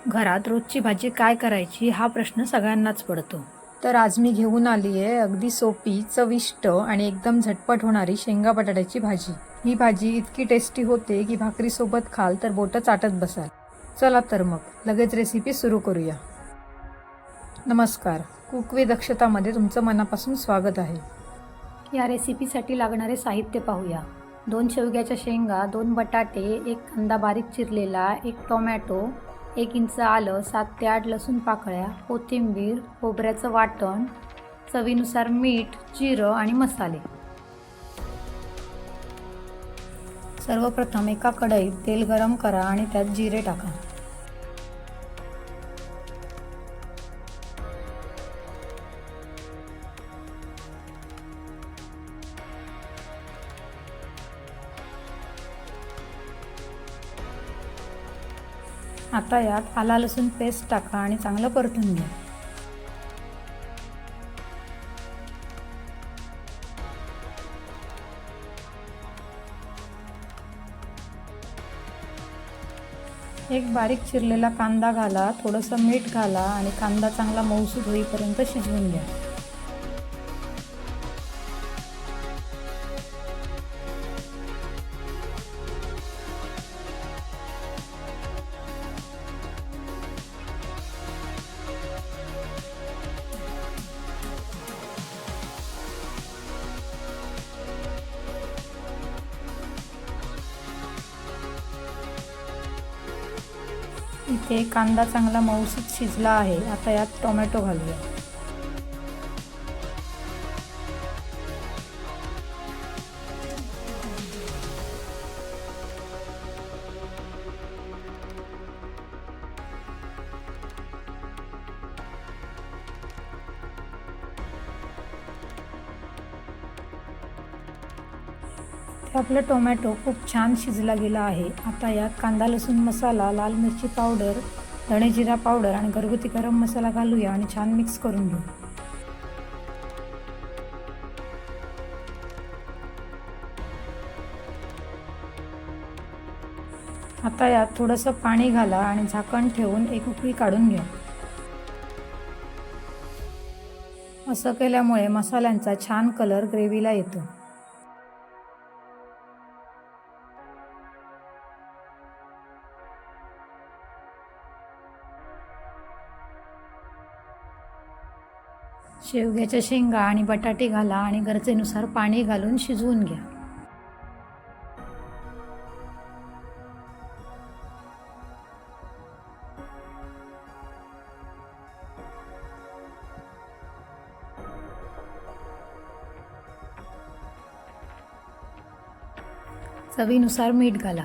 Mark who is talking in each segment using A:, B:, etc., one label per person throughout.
A: घरात रोजची भाजी काय करायची हा प्रश्न सगळ्यांनाच पडतो. तर आज मी घेऊन आली आहे अगदी सोपी, चविष्ट आणि एकदम झटपट होणारी शेंगा बटाट्याची भाजी. ही भाजी इतकी टेस्टी होते की भाकरीसोबत खाल तर बोटं चाटत बसाल. चला तर मग लगेच रेसिपी सुरू करूया. नमस्कार, कुक विथ दक्षतामध्ये तुमचं मनापासून स्वागत आहे. या रेसिपीसाठी लागणारे साहित्य पाहूया. 2 शेवग्याच्या शेंगा, 2 बटाटे, 1 कांदा बारीक चिरलेला, 1 टोमॅटो, 1 इंच आलं, 7 ते 8 लसूण पाकळ्या, कोथिंबीर, खोबऱ्याचं वाटण, चवीनुसार मीठ, जिरं आणि मसाले. सर्वप्रथम एका कढईत तेल गरम करा आणि त्यात जिरे टाका. आता यात आला लसूण पेस्ट टाका आणि चांगलं परतून घ्या. एक बारीक चिरलेला कांदा घाला, थोडंसं मीठ घाला आणि कांदा चांगला मऊसूत होईपर्यंत शिजवून घ्या. इथे कांदा चांगला मऊसूत शिजला आहे. आता यात टोमॅटो घालूया. आपलं टोमॅटो खूप छान शिजला गेला आहे. आता यात कांदा लसूण मसाला, लाल मिरची पावडर, धणे जिरा पावडर आणि घरगुती गरम मसाला घालूया आणि छान मिक्स करून घेऊ. आता यात थोडंसं पाणी घाला आणि झाकण ठेवून एक उकळी काढून घ्या. असं केल्यामुळे मसाल्यांचा छान कलर ग्रेव्हीला येतो. शेवग्याच्या शेंगा आणि बटाटे घाला आणि गरजेनुसार पाणी घालून शिजवून घ्या. चवीनुसार मीठ घाला.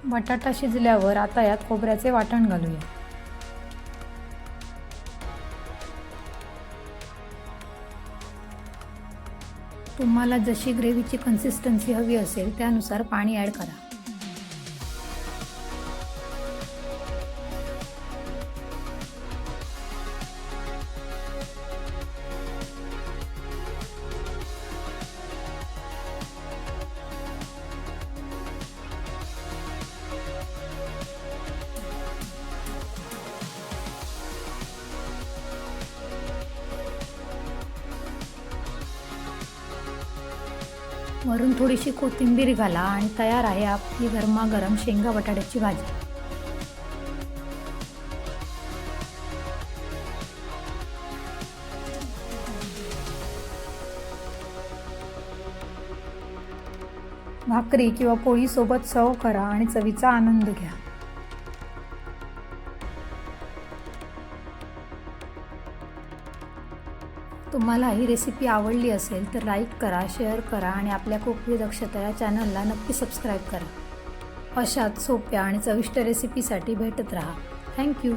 A: बटाटा शिजल्यावर आता यात खोबऱ्याचे वाटण घालूया. तुम्हाला जशी ग्रेव्हीची कन्सिस्टन्सी हवी असेल त्यानुसार पाणी ॲड करा. वरून थोडीशी कोथिंबीर घाला आणि तयार आहे आपली गरमागरम शेंगा बटाट्याची भाजी. भाकरी किंवा पोळी सोबत सर्व्ह करा आणि चवीचा आनंद घ्या. तुम्हाला ही रेसिपी आवडली असेल तर लाईक करा, शेअर करा आणि आपल्या कुक विथ दक्षता या चॅनलला नक्की सबस्क्राईब करा. अशाच सोप्या आणि चविष्ट रेसिपीसाठी भेटत राहा. थँक्यू.